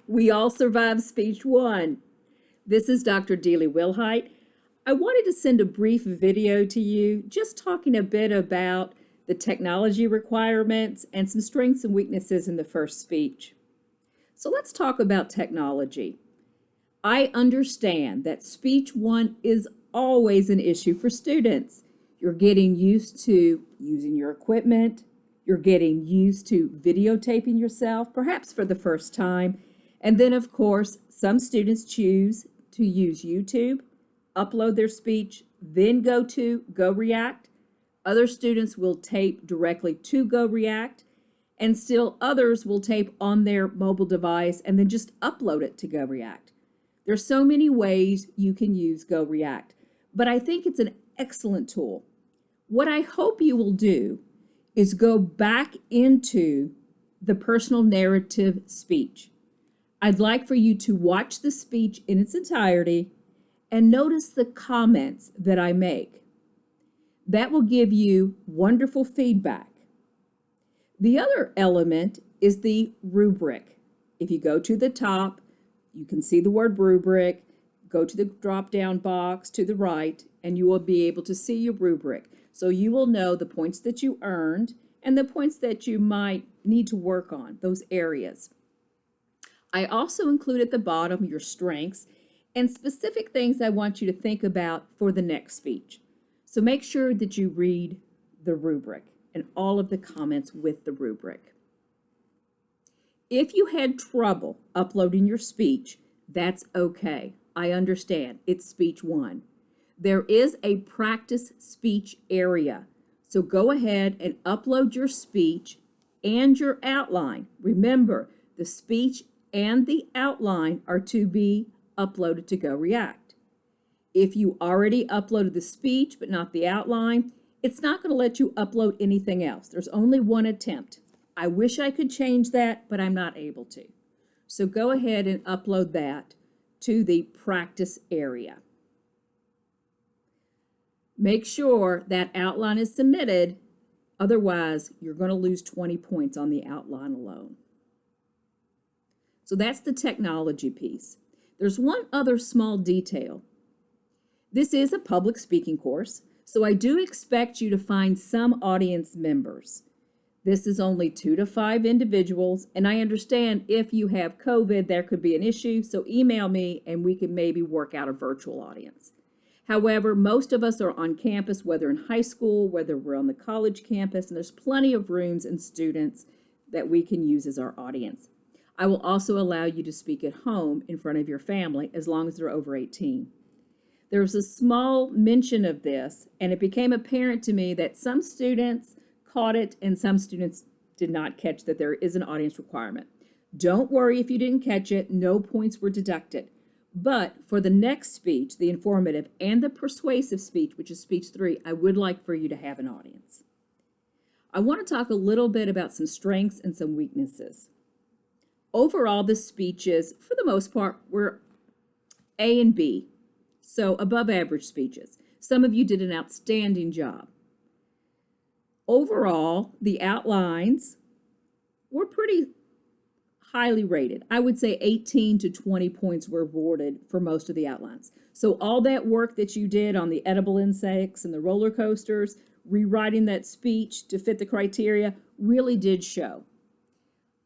We all survived speech one. This is Dr. Dealey Wilhite. I wanted to send a brief video to you just talking a bit about the technology requirements and some strengths and weaknesses in the first speech. So let's talk about technology. I understand that speech one is always an issue for students. You're getting used to using your equipment. You're getting used to videotaping yourself, perhaps for the first time. And then, of course, some students choose to use YouTube, upload their speech, then go to GoReact. Other students will tape directly to GoReact, and still others will tape on their mobile device and then just upload it to GoReact. There's so many ways you can use GoReact, but I think it's an excellent tool. What I hope you will do is go back into the personal narrative speech. I'd like for you to watch the speech in its entirety and notice the comments that I make. That will give you wonderful feedback. The other element is the rubric. If you go to the top, you can see the word rubric. Go to the drop-down box to the right, and you will be able to see your rubric. So you will know the points that you earned and the points that you might need to work on, those areas. I also include at the bottom your strengths and specific things I want you to think about for the next speech. So make sure that you read the rubric and all of the comments with the rubric. If you had trouble uploading your speech, that's okay. I understand. It's speech one. There is a practice speech area. So go ahead and upload your speech and your outline. Remember, the speech and the outline are to be uploaded to GoReact. If you already uploaded the speech but not the outline, it's not going to let you upload anything else. There's only one attempt. I wish I could change that, but I'm not able to. So go ahead and upload that to the practice area. Make sure that outline is submitted, otherwise you're going to lose 20 points on the outline alone. So that's the technology piece. There's one other small detail. This is a public speaking course, so I do expect you to find some audience members. This is only 2 to 5 individuals, and I understand if you have COVID, there could be an issue, so email me and we can maybe work out a virtual audience. However, most of us are on campus, whether in high school, whether we're on the college campus, and there's plenty of rooms and students that we can use as our audience. I will also allow you to speak at home in front of your family as long as they're over 18. There was a small mention of this, and it became apparent to me that some students caught it and some students did not catch that there is an audience requirement. Don't worry if you didn't catch it, no points were deducted. But for the next speech, the informative and the persuasive speech, which is speech 3, I would like for you to have an audience. I want to talk a little bit about some strengths and some weaknesses. Overall, the speeches, for the most part, were A and B, so above average speeches. Some of you did an outstanding job. Overall, the outlines were pretty highly rated. I would say 18 to 20 points were awarded for most of the outlines. So all that work that you did on the edible insects and the roller coasters, rewriting that speech to fit the criteria, really did show.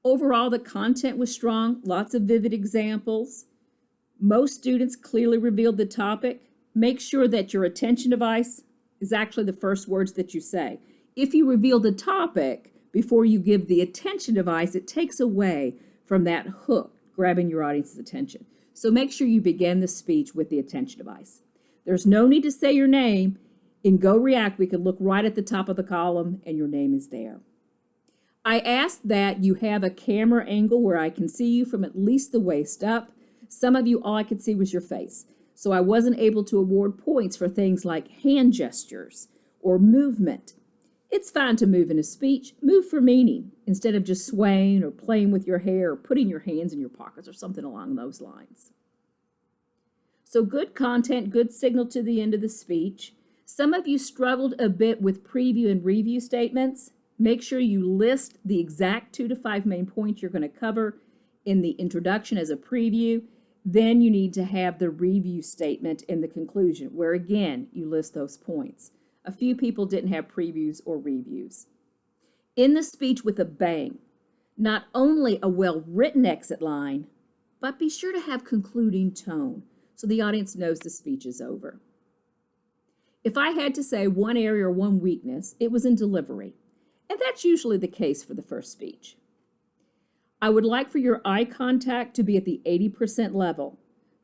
Overall, the content was strong, lots of vivid examples. Most students clearly revealed the topic. Make sure that your attention device is actually the first words that you say. If you reveal the topic before you give the attention device, it takes away from that hook, grabbing your audience's attention. So make sure you begin the speech with the attention device. There's no need to say your name. In GoReact, we can look right at the top of the column and your name is there. I ask that you have a camera angle where I can see you from at least the waist up. Some of you, all I could see was your face. So I wasn't able to award points for things like hand gestures or movement. It's fine to move in a speech. Move for meaning instead of just swaying or playing with your hair or putting your hands in your pockets or something along those lines. So good content, good signal to the end of the speech. Some of you struggled a bit with preview and review statements. Make sure you list the exact 2 to 5 main points you're going to cover in the introduction as a preview. Then you need to have the review statement in the conclusion, where again, you list those points. A few people didn't have previews or reviews. In the speech with a bang, not only a well-written exit line, but be sure to have concluding tone so the audience knows the speech is over. If I had to say one area or one weakness, it was in delivery, and that's usually the case for the first speech. I would like for your eye contact to be at the 80% level.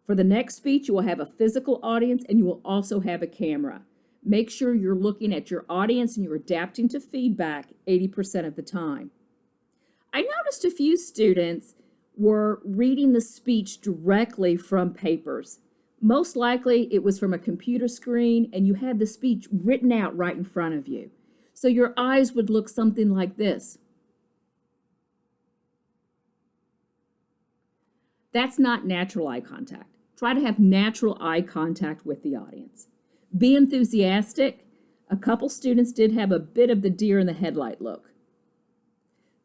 For the next speech, you will have a physical audience and you will also have a camera. Make sure you're looking at your audience and you're adapting to feedback 80% of the time. I noticed a few students were reading the speech directly from papers. Most likely it was from a computer screen and you had the speech written out right in front of you. So your eyes would look something like this. That's not natural eye contact. Try to have natural eye contact with the audience. Be enthusiastic. A couple students did have a bit of the deer in the headlight look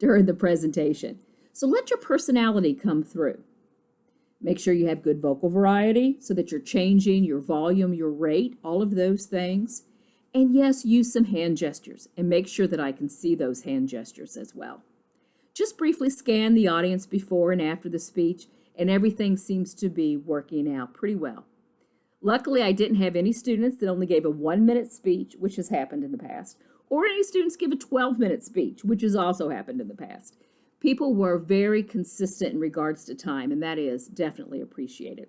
during the presentation. So let your personality come through. Make sure you have good vocal variety so that you're changing your volume, your rate, all of those things. And yes, use some hand gestures and make sure that I can see those hand gestures as well. Just briefly scan the audience before and after the speech, and everything seems to be working out pretty well. Luckily, I didn't have any students that only gave a 1-minute speech, which has happened in the past, or any students give a 12-minute speech, which has also happened in the past. People were very consistent in regards to time, and that is definitely appreciated.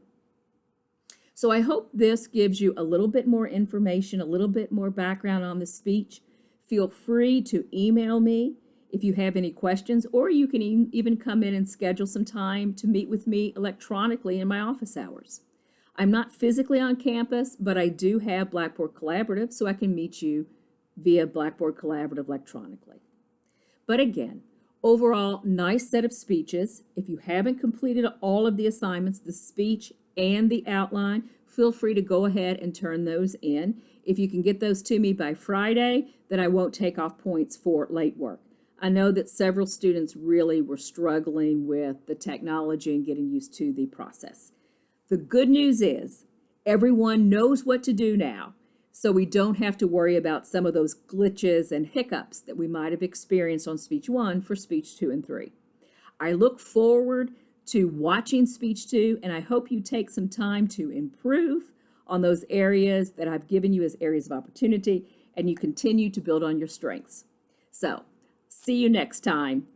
So I hope this gives you a little bit more information, a little bit more background on the speech. Feel free to email me if you have any questions, or you can even come in and schedule some time to meet with me electronically in my office hours. I'm not physically on campus, but I do have Blackboard Collaborative, so I can meet you via Blackboard Collaborative electronically. But again, overall, nice set of speeches. If you haven't completed all of the assignments, the speech and the outline, feel free to go ahead and turn those in. If you can get those to me by Friday, then I won't take off points for late work. I know that several students really were struggling with the technology and getting used to the process. The good news is everyone knows what to do now, so we don't have to worry about some of those glitches and hiccups that we might have experienced on Speech 1 for Speech 2 and 3. I look forward to watching Speech 2, and I hope you take some time to improve on those areas that I've given you as areas of opportunity, and you continue to build on your strengths. So, see you next time.